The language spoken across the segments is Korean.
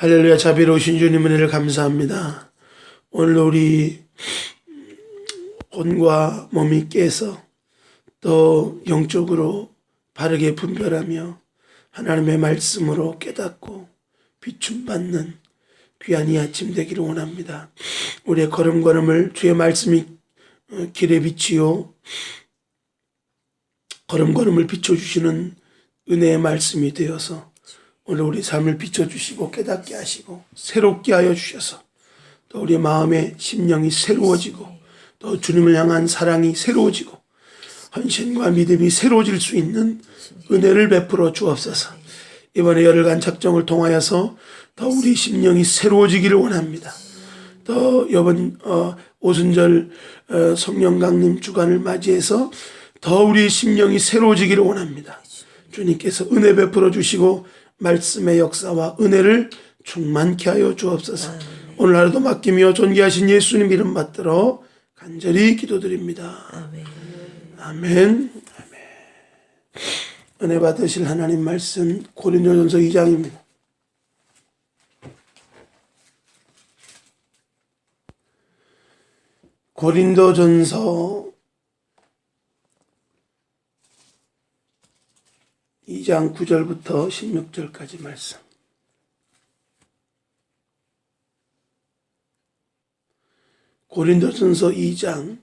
할렐루야. 자비로우신 주님 은혜를 감사합니다. 오늘 우리魂과 몸이 깨서 또 영적으로 바르게 분별하며 하나님의 말씀으로 깨닫고 비춤받는 귀한 이 아침 되기를 원합니다. 우리의 걸음걸음을 주의 말씀이 길에 비치요 걸음걸음을 비춰주시는 은혜의 말씀이 되어서 오늘 우리 삶을 비춰주시고 깨닫게 하시고 새롭게 하여 주셔서 또 우리 마음의 심령이 새로워지고 또 주님을 향한 사랑이 새로워지고 헌신과 믿음이 새로워질 수 있는 은혜를 베풀어 주옵소서. 이번에 열흘간 작정을 통하여서 더 우리 심령이 새로워지기를 원합니다. 또 이번 오순절 성령 강림 주간을 맞이해서 더 우리 심령이 새로워지기를 원합니다. 주님께서 은혜 베풀어 주시고 말씀의 역사와 은혜를 충만케 하여 주옵소서. 오늘 하루도 맡기며 존귀하신 예수님 이름 받들어 간절히 기도드립니다. 아멘. 은혜 받으실 하나님 말씀 고린도전서 2장입니다. 고린도전서 2장 9절부터 16절까지 말씀. 고린도전서 2장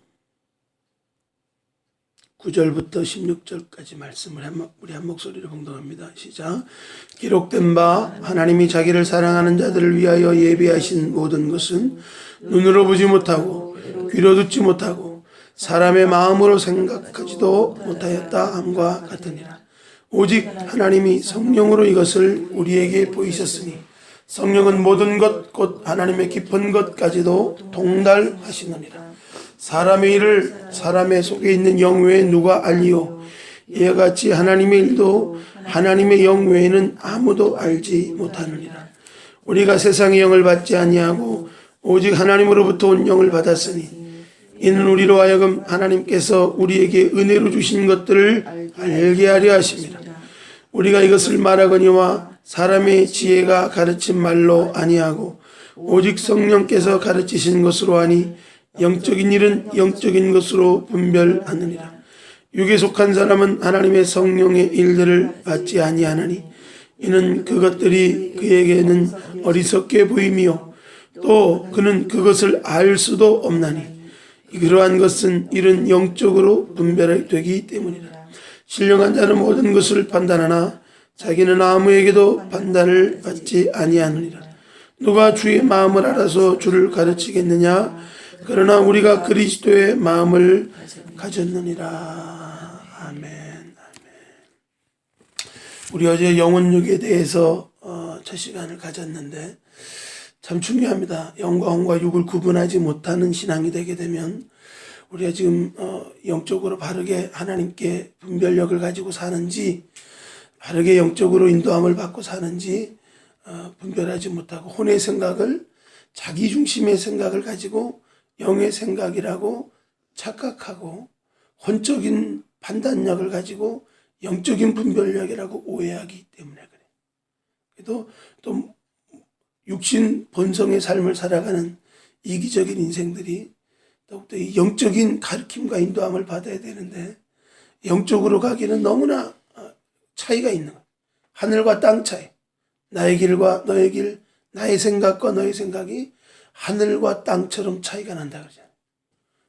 9절부터 16절까지 말씀을 우리 한 목소리로 봉독합니다. 시작. 기록된 바 하나님이 자기를 사랑하는 자들을 위하여 예비하신 모든 것은 눈으로 보지 못하고 귀로 듣지 못하고 사람의 마음으로 생각하지도 못하였다 함과 같으니라. 오직 하나님이 성령으로 이것을 우리에게 보이셨으니 성령은 모든 것 곧 하나님의 깊은 것까지도 통달하시느니라. 사람의 일을 사람의 속에 있는 영 외에 누가 알리요? 이와 같이 하나님의 일도 하나님의 영 외에는 아무도 알지 못하느니라. 우리가 세상의 영을 받지 아니하고 오직 하나님으로부터 온 영을 받았으니 이는 우리로 하여금 하나님께서 우리에게 은혜로 주신 것들을 알게 하려 하심이라. 우리가 이것을 말하거니와 사람의 지혜가 가르친 말로 아니하고 오직 성령께서 가르치신 것으로 하니 영적인 일은 영적인 것으로 분별하느니라. 육에 속한 사람은 하나님의 성령의 일들을 받지 아니하나니 이는 그것들이 그에게는 어리석게 보이며 또 그는 그것을 알 수도 없나니 그러한 것은 이른 영적으로 분별되기 때문이라. 신령한 자는 모든 것을 판단하나 자기는 아무에게도 판단을 받지 아니하느니라. 누가 주의 마음을 알아서 주를 가르치겠느냐? 그러나 우리가 그리스도의 마음을 가졌느니라. 아멘. 우리 어제 영혼육에 대해서 첫 시간을 가졌는데 참 중요합니다. 영과 혼과 육을 구분하지 못하는 신앙이 되게 되면 우리가 지금 영적으로 바르게 하나님께 분별력을 가지고 사는지 바르게 영적으로 인도함을 받고 사는지 분별하지 못하고 혼의 생각을 자기 중심의 생각을 가지고 영의 생각이라고 착각하고 혼적인 판단력을 가지고 영적인 분별력이라고 오해하기 때문에 그래. 그래도 또 육신 본성의 삶을 살아가는 이기적인 인생들이 더욱더 이 영적인 가르침과 인도함을 받아야 되는데 영적으로 가기는 너무나 차이가 있는 거예요. 하늘과 땅 차이. 나의 길과 너의 길, 나의 생각과 너의 생각이 하늘과 땅처럼 차이가 난다 그러잖아요.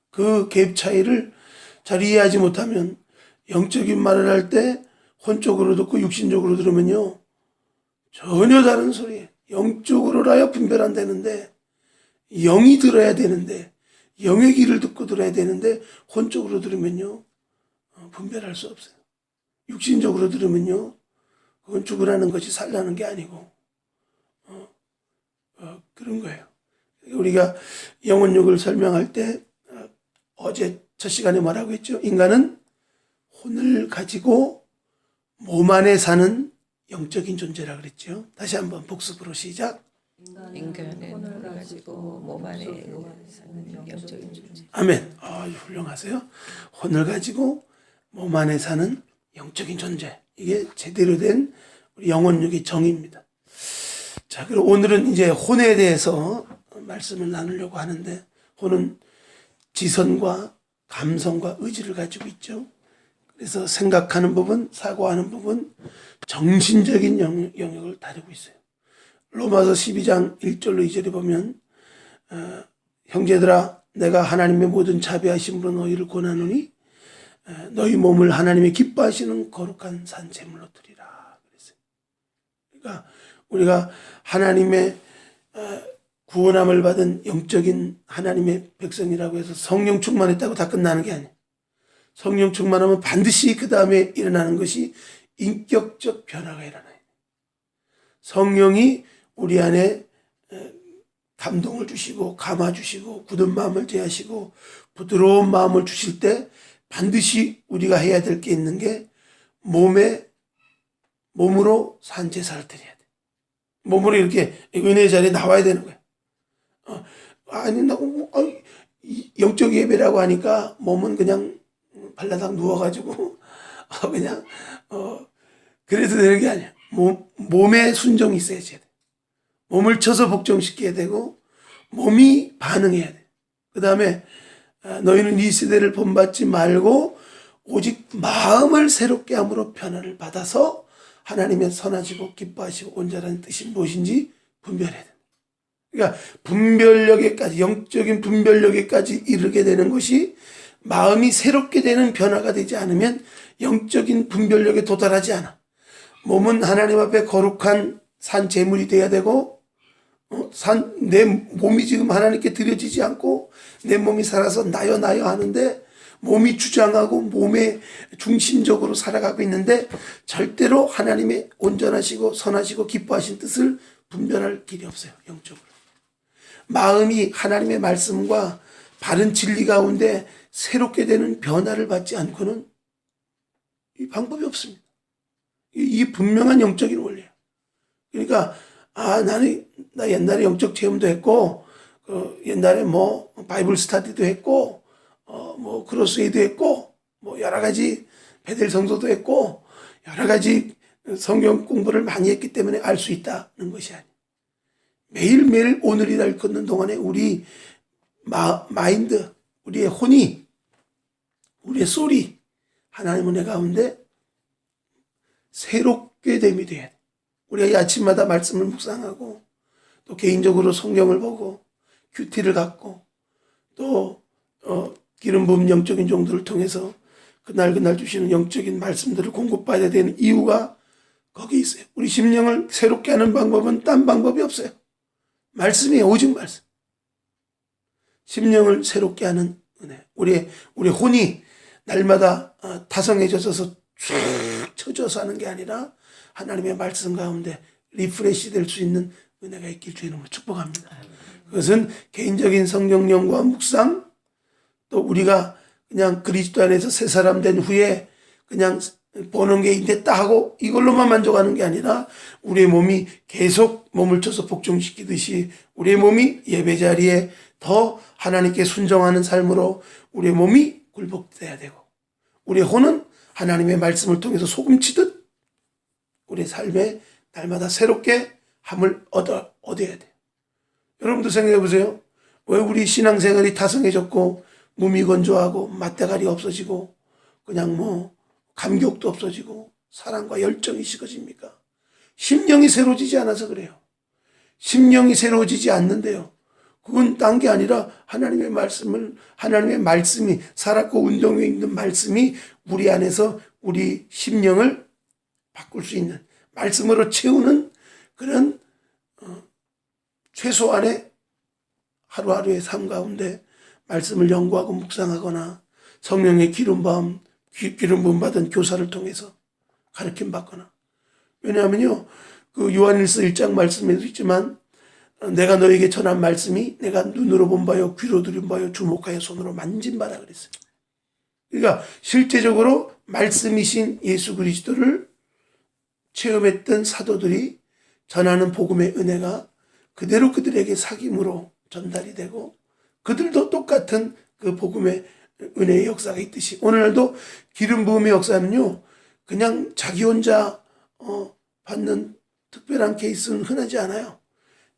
그 갭 차이를 잘 이해하지 못하면 영적인 말을 할 때 혼적으로 듣고 육신적으로 들으면요 전혀 다른 소리예요. 영적으로라야 분별한다는데 영이 들어야 되는데 영의 길을 듣고 들어야 되는데 혼적으로 들으면요 분별할 수 없어요. 육신적으로 들으면요 그건 죽으라는 것이 살라는 게 아니고 그런 거예요. 우리가 영혼육을 설명할 때 어제 첫 시간에 뭐라고 했죠? 인간은 혼을 가지고 몸 안에 사는 영적인 존재라 그랬죠. 다시 한번 복습으로 시작. 인간은 혼을 가지고 몸 안에 사는 영적인 존재. 아멘. 훌륭하세요. 혼을 가지고 몸 안에 사는 영적인 존재. 이게 제대로 된 우리 영혼육의 정의입니다. 자, 그리고 오늘은 이제 혼에 대해서 말씀을 나누려고 하는데, 혼은 지선과 감성과 의지를 가지고 있죠. 그래서 생각하는 부분, 사고하는 부분, 정신적인 영역을 다루고 있어요. 로마서 12장 1절로 2절에 보면 형제들아 내가 하나님의 모든 자비하심으로 너희를 권하노니 너희 몸을 하나님의 기뻐하시는 거룩한 산 제물로 드리라 그랬어요. 그러니까 우리가 하나님의 구원함을 받은 영적인 하나님의 백성이라고 해서 성령 충만했다고 다 끝나는 게 아니에요. 성령 충만하면 반드시 그 다음에 일어나는 것이 인격적 변화가 일어나요. 성령이 우리 안에 감동을 주시고 감아주시고 굳은 마음을 제하시고 부드러운 마음을 주실 때 반드시 우리가 해야 될 게 있는 게 몸으로 산제사를 드려야 돼. 몸으로 이렇게 은혜의 자리에 나와야 되는 거야. 아니 나 영적 예배라고 하니까 몸은 그냥 발라당 누워가지고 그냥 그래도 되는 게 아니야. 몸에 순종이 있어야지 돼. 몸을 쳐서 복종시켜야 되고 몸이 반응해야 돼. 그 다음에 너희는 이 시대를 본받지 말고 오직 마음을 새롭게 함으로 변화를 받아서 하나님의 선하시고 기뻐하시고 온전한 뜻이 무엇인지 분별해야 돼. 그러니까 분별력에까지, 영적인 분별력에까지 이르게 되는 것이 마음이 새롭게 되는 변화가 되지 않으면 영적인 분별력에 도달하지 않아. 몸은 하나님 앞에 거룩한 산 제물이 돼야 되고 내 몸이 지금 하나님께 드려지지 않고 내 몸이 살아서 나요 하는데 몸이 주장하고 몸에 중심적으로 살아가고 있는데 절대로 하나님의 온전하시고 선하시고 기뻐하신 뜻을 분별할 길이 없어요. 영적으로. 마음이 하나님의 말씀과 바른 진리 가운데 새롭게 되는 변화를 받지 않고는 이 방법이 없습니다. 이 분명한 영적인 원리예요. 그러니까 나 옛날에 영적 체험도 했고 옛날에 바이블 스터디도 했고 크로스웨이도 했고 여러 가지 베델 성도도 했고 여러 가지 성경 공부를 많이 했기 때문에 알 수 있다는 것이 아니에요. 매일매일 오늘이날 걷는 동안에 우리 마인드, 우리의 혼이, 우리의 소리, 하나님 은혜 가운데 새롭게 됨이 돼야 돼. 우리가 이 아침마다 말씀을 묵상하고 또 개인적으로 성경을 보고 큐티를 갖고 또 기름 부음 영적인 종들을 통해서 그날 주시는 영적인 말씀들을 공급받아야 되는 이유가 거기 있어요. 우리 심령을 새롭게 하는 방법은 딴 방법이 없어요. 말씀이에요. 오직 말씀. 심령을 새롭게 하는 은혜. 우리 혼이 날마다 타성해져서 쭉 쳐져서 하는 게 아니라 하나님의 말씀 가운데 리프레시 될 수 있는 은혜가 있길 주의 이름으로 축복합니다. 그것은 개인적인 성경 연구와 묵상, 또 우리가 그냥 그리스도 안에서 새 사람 된 후에 그냥 보는 게 됐다 하고 이걸로만 만족하는 게 아니라 우리의 몸이 계속 몸을 쳐서 복종시키듯이 우리의 몸이 예배 자리에 더 하나님께 순종하는 삶으로 우리의 몸이 굴복돼야 되고 우리의 혼은 하나님의 말씀을 통해서 소금치듯 우리의 삶에 날마다 새롭게 함을 얻어야 돼요. 여러분도 생각해 보세요. 왜 우리 신앙생활이 타성해졌고 몸이 건조하고 맛대가리 없어지고 그냥 감격도 없어지고 사랑과 열정이 식어집니까? 심령이 새로워지지 않아서 그래요. 심령이 새로워지지 않는데요. 그건 딴 게 아니라 하나님의 말씀이 살았고 운동에 있는 말씀이 우리 안에서 우리 심령을 바꿀 수 있는 말씀으로 채우는 그런 최소한의 하루하루의 삶 가운데 말씀을 연구하고 묵상하거나 성령의 기름 부음 받은 교사를 통해서 가르침 받거나 왜냐하면요 그 요한일서 1장 말씀에도 있지만 내가 너에게 전한 말씀이 내가 눈으로 본 바요 귀로 들은 바요 주목하여 손으로 만진 바라 그랬어요. 그러니까 실제적으로 말씀이신 예수 그리스도를 체험했던 사도들이 전하는 복음의 은혜가 그대로 그들에게 사귐으로 전달이 되고 그들도 똑같은 그 복음의 은혜의 역사가 있듯이 오늘날도 기름 부음의 역사는요 그냥 자기 혼자 받는 특별한 케이스는 흔하지 않아요.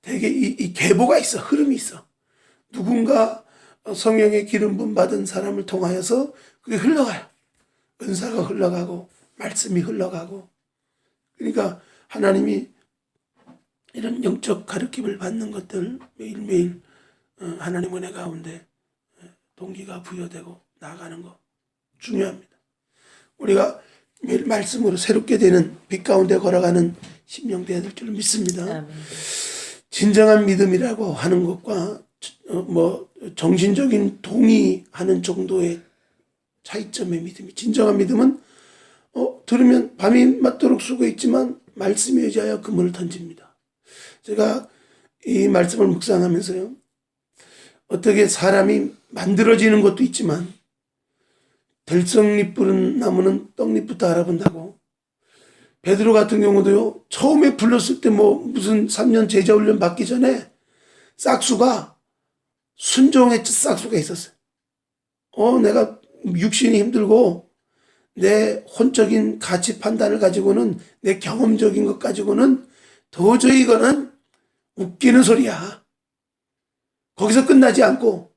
되게 이 계보가 있어. 흐름이 있어. 누군가 성령의 기름 부음 받은 사람을 통하여서 그게 흘러가요. 은사가 흘러가고 말씀이 흘러가고. 그러니까 하나님이 이런 영적 가르침을 받는 것들 매일매일 하나님 은혜 가운데 동기가 부여되고 나아가는 거 중요합니다. 우리가 매일 말씀으로 새롭게 되는 빛 가운데 걸어가는 심령 되어야 될 줄 믿습니다. 아멘. 진정한 믿음이라고 하는 것과 정신적인 동의하는 정도의 차이점의 믿음이, 진정한 믿음은 들으면 밤이 맞도록 쓰고 있지만 말씀에 의지하여 그물을 던집니다. 제가 이 말씀을 묵상하면서요, 어떻게 사람이 만들어지는 것도 있지만 들썩잎 부른 나무는 떡잎부터 알아본다고. 베드로 같은 경우도요, 처음에 불렀을 때 무슨 3년 제자 훈련 받기 전에 싹수가 순종의 싹수가 있었어요. 내가 육신이 힘들고 내 혼적인 가치 판단을 가지고는, 내 경험적인 것 가지고는 도저히 이거는 웃기는 소리야. 거기서 끝나지 않고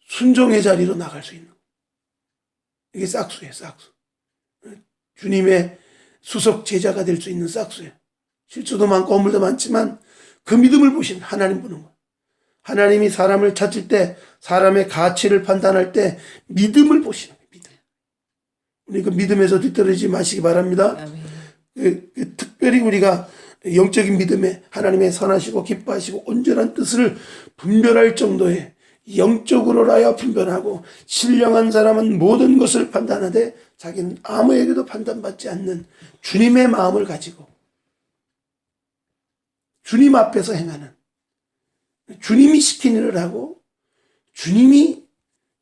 순종의 자리로 나갈 수 있는 거. 이게 싹수예요, 싹수. 주님의 수석 제자가 될 수 있는 싹수예요. 실수도 많고 허물도 많지만 그 믿음을 보시는 하나님 보는 거. 하나님이 사람을 찾을 때, 사람의 가치를 판단할 때 믿음을 보시는 거예요. 믿음. 우리 그 믿음에서 뒤떨어지지 마시기 바랍니다. 특별히 우리가 영적인 믿음에 하나님의 선하시고 기뻐하시고 온전한 뜻을 분별할 정도의, 영적으로라야 분별하고 신령한 사람은 모든 것을 판단하되 자기는 아무에게도 판단받지 않는 주님의 마음을 가지고 주님 앞에서 행하는, 주님이 시킨 일을 하고 주님이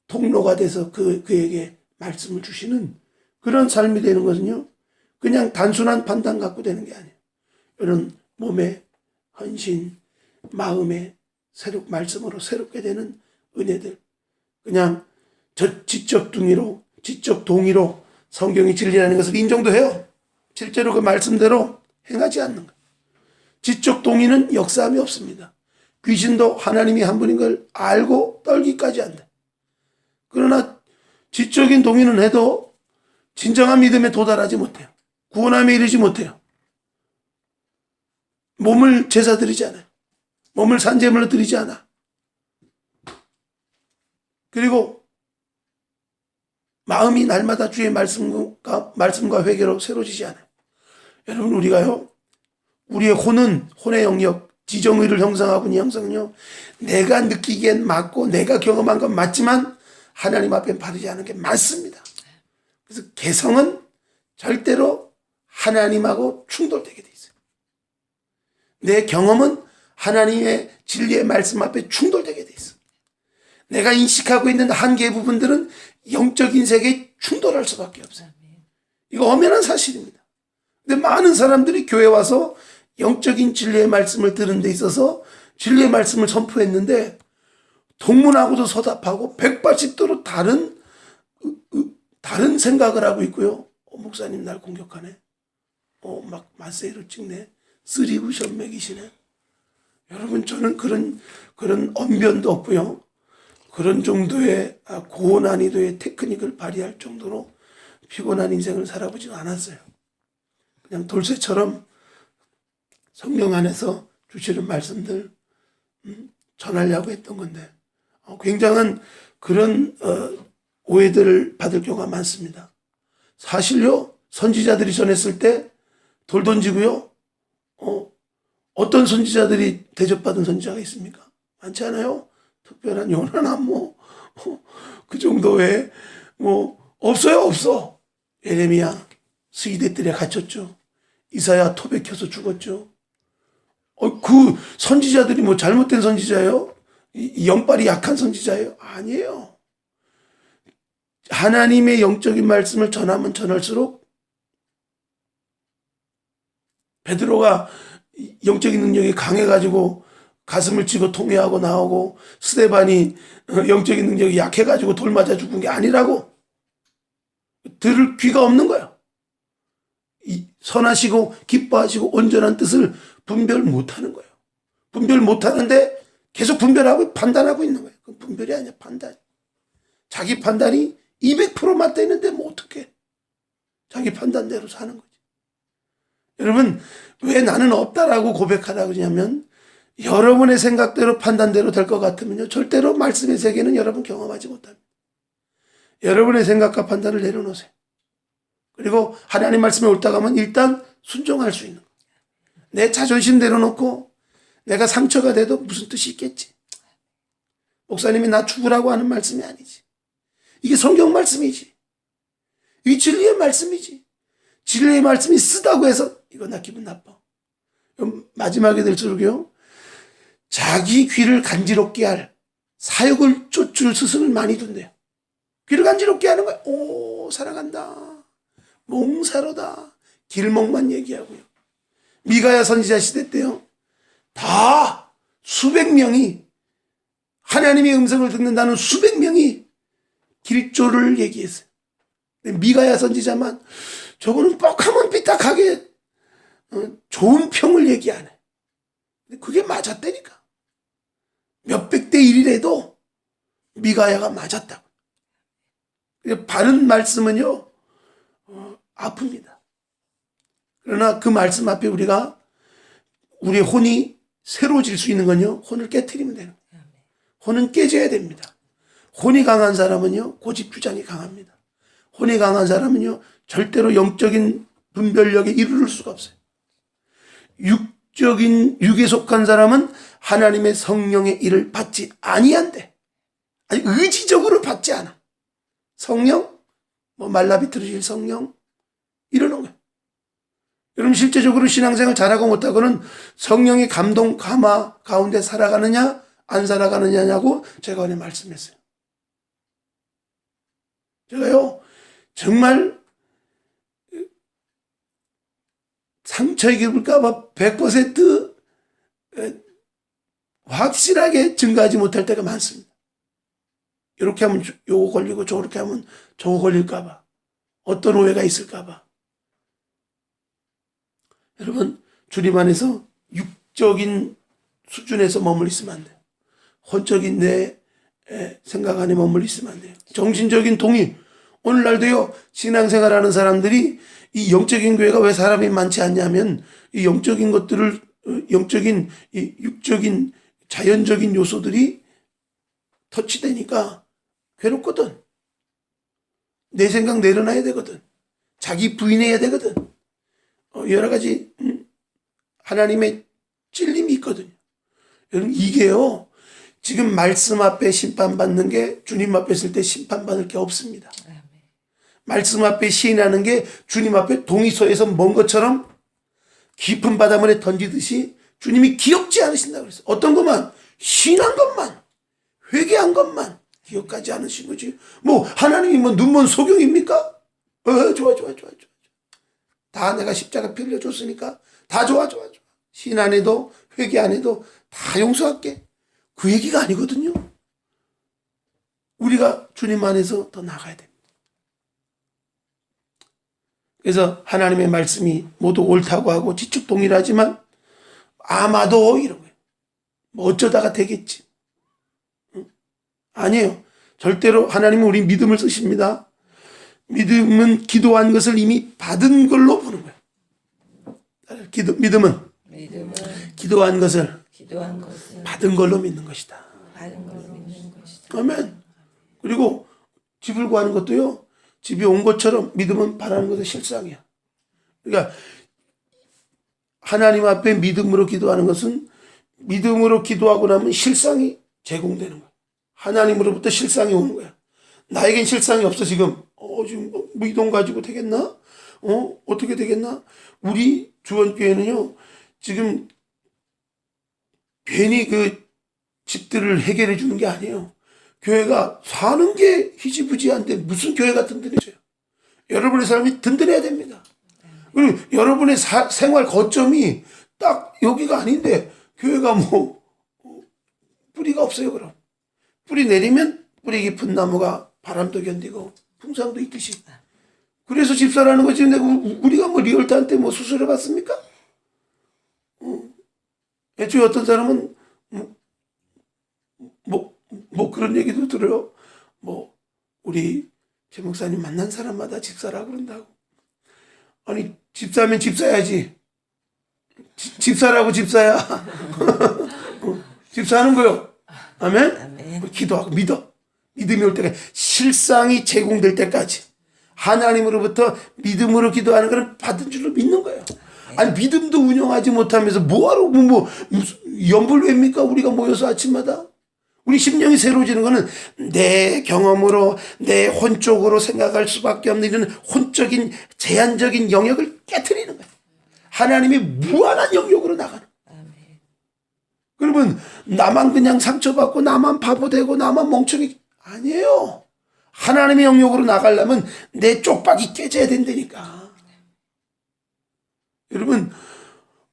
통로가 돼서 그에게 말씀을 주시는 그런 삶이 되는 것은요, 그냥 단순한 판단 갖고 되는 게 아니에요. 이런 몸의 헌신, 마음의 말씀으로 새롭게 되는 은혜들, 그냥 지적 동의로 성경이 진리라는 것을 인정도 해요. 실제로 그 말씀대로 행하지 않는 거예요. 지적 동의는 역사함이 없습니다. 귀신도 하나님이 한 분인 걸 알고 떨기까지 한다. 그러나 지적인 동의는 해도 진정한 믿음에 도달하지 못해요. 구원함에 이르지 못해요. 몸을 제사 드리지 않아요. 몸을 산제물로 드리지 않아. 그리고 마음이 날마다 주의 말씀과 회개로 새로지지 않아요. 여러분, 우리가요, 우리의 혼의 영역, 지정의를 형성하고 이 형성은요, 내가 느끼기엔 맞고 내가 경험한 건 맞지만 하나님 앞엔 바르지 않은 게 맞습니다. 그래서 개성은 절대로 하나님하고 충돌되게 돼 있어요. 내 경험은 하나님의 진리의 말씀 앞에 충돌되게 돼 있어. 내가 인식하고 있는 한계의 부분들은 영적인 세계에 충돌할 수밖에 없어요. 이거 엄연한 사실입니다. 근데 많은 사람들이 교회 와서 영적인 진리의 말씀을 들은 데 있어서 진리의 말씀을 선포했는데 동문하고도 서답하고 180도로 다른 생각을 하고 있고요. 목사님 날 공격하네. 막 마세이로 찍네. 쓰리구션 먹이시네. 여러분, 저는 그런 언변도 없고요. 그런 정도의 고난이도의 테크닉을 발휘할 정도로 피곤한 인생을 살아보지 않았어요. 그냥 돌쇠처럼 성령 안에서 주시는 말씀들 전하려고 했던 건데 굉장한 그런 오해들을 받을 경우가 많습니다. 사실요, 선지자들이 전했을 때 돌 던지고요. 어떤 선지자들이 대접받은 선지자가 있습니까? 많지 않아요? 특별한 요나나 그 정도의 없어요, 없어. 예레미야 스기대들에 갇혔죠. 이사야 토 박혀서 죽었죠. 그 선지자들이 잘못된 선지자예요? 영빨이 약한 선지자예요? 아니에요. 하나님의 영적인 말씀을 전하면 전할수록 베드로가 영적인 능력이 강해가지고 가슴을 치고 통회하고 나오고 스데반이 영적인 능력이 약해가지고 돌 맞아 죽은 게 아니라고. 들을 귀가 없는 거예요. 선하시고 기뻐하시고 온전한 뜻을 분별 못하는 거예요. 분별 못하는데 계속 분별하고 판단하고 있는 거예요. 그건 분별이 아니야, 판단. 자기 판단이 200% 맞대는데 뭐 어떡해. 자기 판단대로 사는 거지. 여러분, 왜 나는 없다라고 고백하라고 그러냐면 여러분의 생각대로 판단대로 될 것 같으면요, 절대로 말씀의 세계는 여러분 경험하지 못합니다. 여러분의 생각과 판단을 내려놓으세요. 그리고 하나님 말씀에 옳다 가면 일단 순종할 수 있는 거예요. 내 자존심 내려놓고 내가 상처가 돼도 무슨 뜻이 있겠지. 목사님이 나 죽으라고 하는 말씀이 아니지. 이게 성경 말씀이지. 이 진리의 말씀이지. 진리의 말씀이 쓰다고 해서 이거 나 기분 나빠. 마지막에 될수록요, 자기 귀를 간지럽게 할 사욕을 쫓을 스승을 많이 둔대요. 귀를 간지럽게 하는 거야. 오, 사랑한다. 몽사로다. 길목만 얘기하고요. 미가야 선지자 시대 때요, 다 수백 명이 하나님의 음성을 듣는다는 수백 명이 길조를 얘기했어요. 미가야 선지자만 저거는 뻑하면 삐딱하게 좋은 평을 얘기 안 해. 근데 그게 맞았다니까. 몇백 대 1이라도 미가야가 맞았다고. 바른 말씀은요, 아픕니다. 그러나 그 말씀 앞에 우리가 우리의 혼이 새로워질 수 있는 건요, 혼을 깨트리면 되는 거예요. 혼은 깨져야 됩니다. 혼이 강한 사람은요, 고집 주장이 강합니다. 혼이 강한 사람은요, 절대로 영적인 분별력에 이르를 수가 없어요. 육에 속한 사람은 하나님의 성령의 일을 받지 아니한대. 아니, 의지적으로 받지 않아. 성령, 뭐 말라비틀어질 성령, 이러는 거예요. 여러분, 실제적으로 신앙생활 잘하고 못하고는 성령의 감동, 감화 가운데 살아가느냐 안 살아가느냐냐고 제가 오늘 말씀했어요. 제가요, 정말 상처 입을까봐 100% 확실하게 증거하지 못할 때가 많습니다. 이렇게 하면 요거 걸리고 저렇게 하면 저거 걸릴까봐, 어떤 오해가 있을까봐. 여러분, 주님 안에서 육적인 수준에서 머물러 있으면 안 돼요. 혼적인 내 생각 안에 머물러 있으면 안 돼요. 정신적인 동의. 오늘날도요, 신앙생활하는 사람들이 이 영적인 교회가 왜 사람이 많지 않냐면, 이 영적인 것들을, 영적인, 이 육적인, 자연적인 요소들이 터치되니까 괴롭거든. 내 생각 내려놔야 되거든. 자기 부인해야 되거든. 여러 가지 하나님의 찔림이 있거든요. 여러분, 이게요, 지금 말씀 앞에 심판받는 게 주님 앞에 있을 때 심판받을 게 없습니다. 말씀 앞에 시인하는 게 주님 앞에 동의서에서 먼 것처럼 깊은 바닷물에 던지듯이 주님이 기억지 않으신다고 그랬어요. 어떤 것만, 신한 것만, 회개한 것만 기억하지 않으신 거지. 뭐 하나님이 뭐 눈먼 소경입니까? 좋아. 다 내가 십자가 피 흘려줬으니까 다 좋아. 신 안 해도 회개 안 해도 다 용서할게. 그 얘기가 아니거든요. 우리가 주님 안에서 더 나가야 됩니다. 그래서 하나님의 말씀이 모두 옳다고 하고 지축 동일하지만 아마도 이런 거예요. 뭐 어쩌다가 되겠지. 아니에요. 절대로 하나님은 우리 믿음을 쓰십니다. 믿음은 기도한 것을 이미 받은 걸로 보는 거예요. 믿음은 기도한 것을 받은 걸로 믿는 것이다. 아멘. 그리고 집을 구하는 것도요, 집이 온 것처럼 믿음은 바라는 것의 실상이야. 그러니까 하나님 앞에 믿음으로 기도하는 것은 믿음으로 기도하고 나면 실상이 제공되는 거야. 하나님으로부터 실상이 오는 거야. 나에겐 실상이 없어 지금. 지금 이돈 가지고 되겠나? 어떻게 되겠나? 우리 주원교회는요, 지금 괜히 그 집들을 해결해 주는 게 아니에요. 교회가 사는 게 희지부지한데 무슨 교회가 든든해져요. 여러분의 삶이 든든해야 됩니다. 그리고 여러분의 생활 거점이 딱 여기가 아닌데 교회가 뭐 뿌리가 없어요. 그럼 뿌리 내리면 뿌리 깊은 나무가 바람도 견디고 풍상도 있듯이. 그래서 집사라는 거지. 근데 우리가 뭐 리얼터한테 뭐 수술해 봤습니까? 애초에 어떤 사람은 뭐 그런 얘기도 들어요. 뭐 우리 최 목사님 만난 사람마다 집사라 그런다고. 아니 집사면 집사야지. 집사라고 집사야. 집사하는 거요. 아멘. 아멘. 기도하고 믿음이 올 때까지, 실상이 제공될 때까지 하나님으로부터 믿음으로 기도하는 것은 받은 줄로 믿는 거예요. 아니 믿음도 운영하지 못하면서 뭐하러 무슨 연불회입니까? 우리가 모여서 아침마다 우리 심령이 새로워지는 것은 내 경험으로 내 혼적으로 생각할 수밖에 없는 이런 혼적인 제한적인 영역을 깨트리는 거예요. 하나님이 무한한 영역으로 나가는. 아멘. 그러면 나만 그냥 상처받고 나만 바보 되고 나만 멍청이 아니에요. 하나님의 영역으로 나가려면 내 쪽박이 깨져야 된다니까. 여러분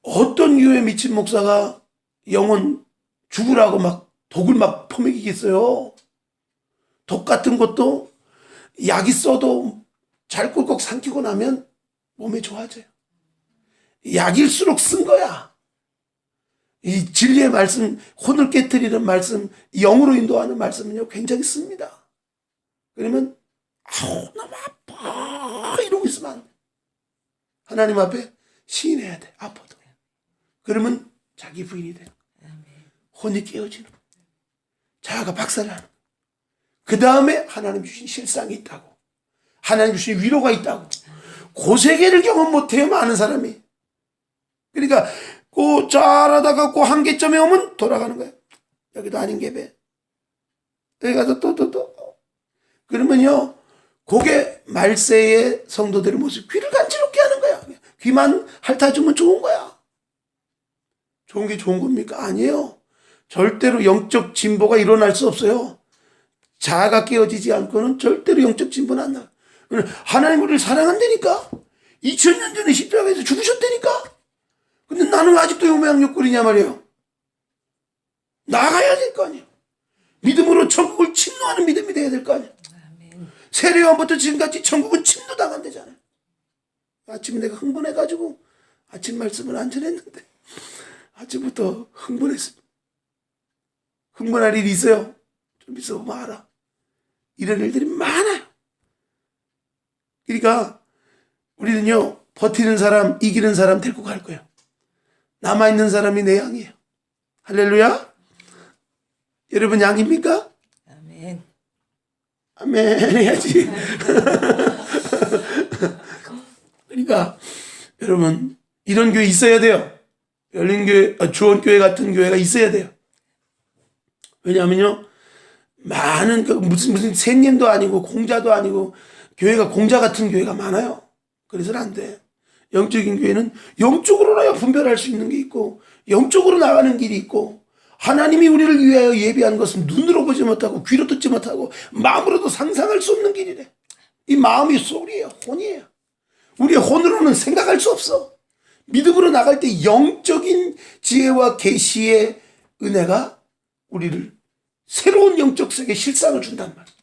어떤 교회 미친 목사가 영혼 죽으라고 막 독을 막 퍼먹이겠어요. 독 같은 것도 약이 써도 잘 꿀꺽 삼키고 나면 몸에 좋아져요. 약일수록 쓴 거야. 이 진리의 말씀, 혼을 깨트리는 말씀, 영으로 인도하는 말씀은요 굉장히 씁니다. 그러면 너무 아파 이러고 있으면 안 돼. 하나님 앞에 시인해야 돼. 아파도. 그러면 자기 부인이 돼요. 혼이 깨어지는 거예요. 자아가 박살나는 거예요. 그 다음에 하나님 주신 실상이 있다고, 하나님 주신 위로가 있다고. 그 세계를 경험 못해요 많은 사람이. 그러니까 그 잘하다가 그 한계점에 오면 돌아가는 거예요. 여기도 아닌 게 배. 여기 가서 또. 그러면요 그게 말세의 성도들의 모습, 귀를 간지럽게 하는 거야. 귀만 핥아주면 좋은 거야. 좋은 게 좋은 겁니까? 아니에요. 절대로 영적 진보가 일어날 수 없어요. 자아가 깨어지지 않고는 절대로 영적 진보는 안 나와요. 하나님 우리를 사랑한다니까. 2000년 전에 십자가에서 죽으셨다니까. 근데 나는 아직도 요매양욕거리냐 말이에요. 나가야 될 거 아니에요. 믿음으로 천국을 침노하는 믿음이 돼야 될 거 아니에요. 세례요한부터 지금까지 천국은 침노당한대잖아요. 아침에 내가 흥분해가지고 아침 말씀을 안 전했는데 아침부터 흥분했습니다. 흥분할 일이 있어요. 좀 있어보면 알아. 이런 일들이 많아요. 그러니까 우리는요 버티는 사람, 이기는 사람 데리고 갈 거예요. 남아있는 사람이 내 양이에요. 할렐루야. 여러분 양입니까? 아멘. 아멘 해야지. 그러니까 여러분 이런 교회 있어야 돼요. 열린교회, 주원교회 같은 교회가 있어야 돼요. 왜냐하면요 많은 무슨 생님도 아니고 공자도 아니고 교회가 공자 같은 교회가 많아요. 그래서는 안 돼. 영적인 교회는 영적으로나야 분별할 수 있는 게 있고 영적으로 나가는 길이 있고, 하나님이 우리를 위하여 예비한 것은 눈으로 보지 못하고 귀로 듣지 못하고 마음으로도 상상할 수 없는 길이래. 이 마음이 소리예요. 혼이에요. 우리의 혼으로는 생각할 수 없어. 믿음으로 나갈 때 영적인 지혜와 계시의 은혜가 우리를 새로운 영적 세계 실상을 준단 말이야.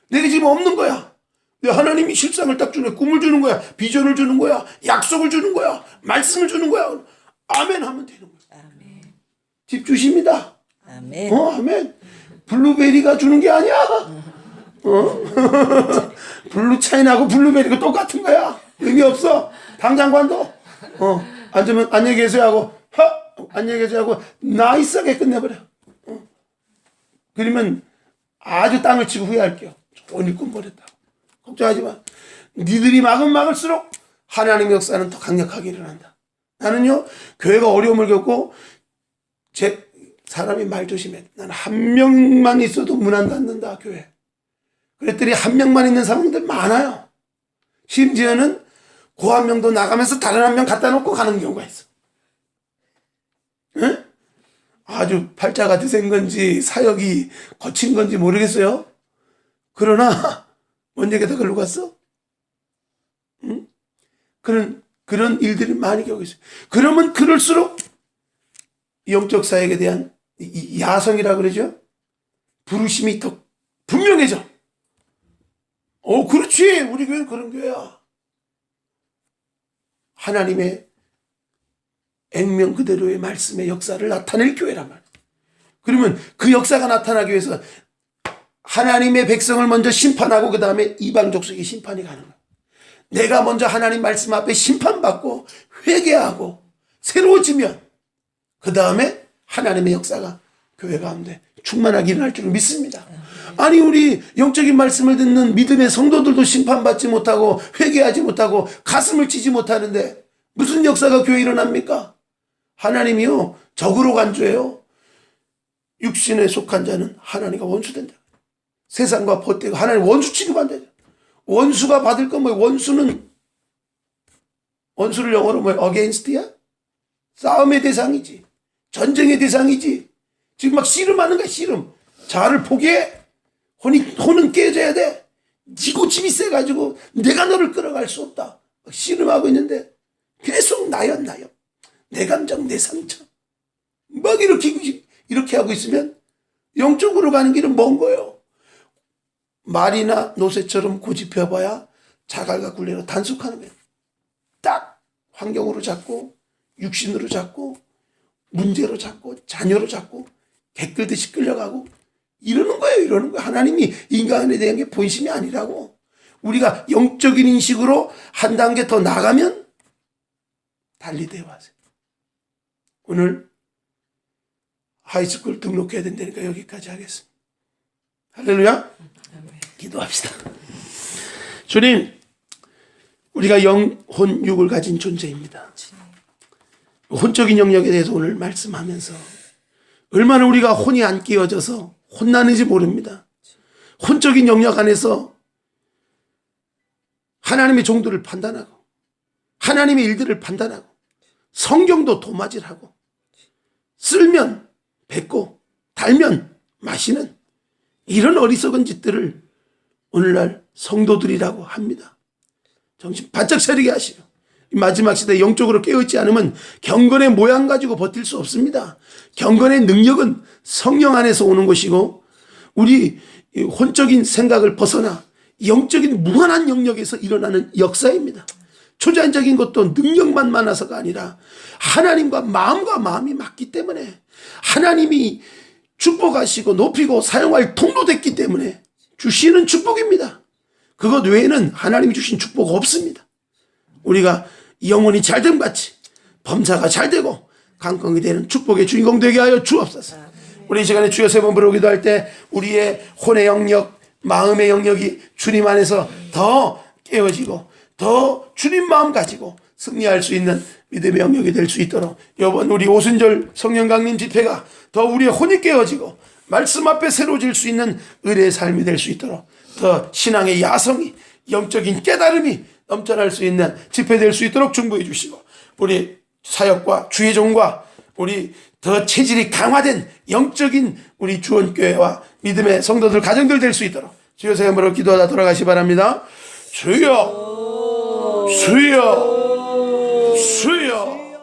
내가 지금 없는 거야. 내 하나님이 실상을 딱 주네. 꿈을 주는 거야. 비전을 주는 거야. 약속을 주는 거야. 말씀을 주는 거야. 아멘 하면 되는 거야. 아멘. 집 주십니다. 아멘. 아멘. 블루베리가 주는 게 아니야. 블루 차이나고 블루베리가 똑같은 거야. 의미 없어. 당장관도. 앉으면 안녕히 계세요 하고 안녕히 계세요 하고 나이스하게 끝내버려. 그러면 아주 땅을 치고 후회할게요. 좋은 일꾼 버렸다. 걱정하지 마. 니들이 막을수록 하나님의 역사는 더 강력하게 일어난다. 나는요 교회가 어려움을 겪고 제 사람이 말 조심해. 나는 한 명만 있어도 문 안 닫는다 교회. 그랬더니 한 명만 있는 상황들 많아요. 심지어는 그 한 명도 나가면서 다른 한 명 갖다 놓고 가는 경우가 있어. 응? 아주 팔자가 드센 건지 사역이 거친 건지 모르겠어요. 그러나 원역에다 걸로 갔어. 응? 그런 일들이 많이 겪고 있어요. 그러면 그럴수록 영적 사역에 대한 이 야성이라 그러죠. 부르심이 더 분명해져. 그렇지. 우리 교회는 그런 교회야. 하나님의 액면 그대로의 말씀의 역사를 나타낼 교회란 말이에요. 그러면 그 역사가 나타나기 위해서 하나님의 백성을 먼저 심판하고 그 다음에 이방 족속의 심판이 가는 거예요. 내가 먼저 하나님 말씀 앞에 심판받고 회개하고 새로워지면 그 다음에 하나님의 역사가 교회 가운데 충만하게 일어날 줄 믿습니다. 아니 우리 영적인 말씀을 듣는 믿음의 성도들도 심판받지 못하고 회개하지 못하고 가슴을 치지 못하는데 무슨 역사가 교회에 일어납니까? 하나님이요 적으로 간주해요. 육신에 속한 자는 하나님과 원수된다. 세상과 벗대고 하나님 원수 취급한다. 원수가 받을 건 뭐예요? 원수를 영어로 뭐예요? against야? 싸움의 대상이지. 전쟁의 대상이지. 지금 막 씨름하는 거야, 씨름. 자아를 포기해. 혼은 깨져야 돼. 네 고집이 세가지고 내가 너를 끌어갈 수 없다. 막 씨름하고 있는데 계속 나연. 내 감정, 내 상처. 막 이렇게 하고 있으면 영적으로 가는 길은 먼 거예요. 말이나 노새처럼 고집해봐야 자갈과 굴레로 단속하는 거예요. 딱 환경으로 잡고 육신으로 잡고 문제로 잡고 자녀로 잡고 개끌듯이 끌려가고 이러는 거예요. 하나님이 인간에 대한 게 본심이 아니라고. 우리가 영적인 인식으로 한 단계 더 나가면 달리 대화하세요. 오늘 하이스쿨 등록해야 된다니까 여기까지 하겠습니다. 할렐루야. 기도합시다. 주님, 우리가 영혼 육을 가진 존재입니다. 혼적인 영역에 대해서 오늘 말씀하면서 얼마나 우리가 혼이 안 끼어져서 혼나는지 모릅니다. 혼적인 영역 안에서 하나님의 종들을 판단하고 하나님의 일들을 판단하고 성경도 도마질하고 쓸면 뱉고 달면 마시는 이런 어리석은 짓들을 오늘날 성도들이라고 합니다. 정신 바짝 차리게 하시고 마지막 시대에 영적으로 깨어있지 않으면 경건의 모양 가지고 버틸 수 없습니다. 경건의 능력은 성령 안에서 오는 것이고 우리 혼적인 생각을 벗어나 영적인 무한한 영역에서 일어나는 역사입니다. 초자연적인 것도 능력만 많아서가 아니라 하나님과 마음이 맞기 때문에 하나님이 축복하시고 높이고 사용할 통로 됐기 때문에 주시는 축복입니다. 그것 외에는 하나님이 주신 축복 없습니다. 우리가 영혼이 잘됨 같이 범사가 잘되고 강건이 되는 축복의 주인공 되게 하여 주옵소서. 우리 이 시간에 주여 세 번 부르기도 할 때 우리의 혼의 영역, 마음의 영역이 주님 안에서 더 깨어지고 더 주님 마음 가지고 승리할 수 있는 믿음의 영역이 될 수 있도록 이번 우리 오순절 성령 강림 집회가 더 우리의 혼이 깨어지고 말씀 앞에 새로워질 수 있는 의뢰의 삶이 될 수 있도록 더 신앙의 야성이 영적인 깨달음이 넘쳐날 수 있는 집회될 수 있도록 중보해 주시고 우리 사역과 주의 종과 우리 더 체질이 강화된 영적인 우리 주원교회와 믿음의 성도들 가정들 될 수 있도록 주여 세 번으로 기도하다 돌아가시 바랍니다. 주여 주여 주여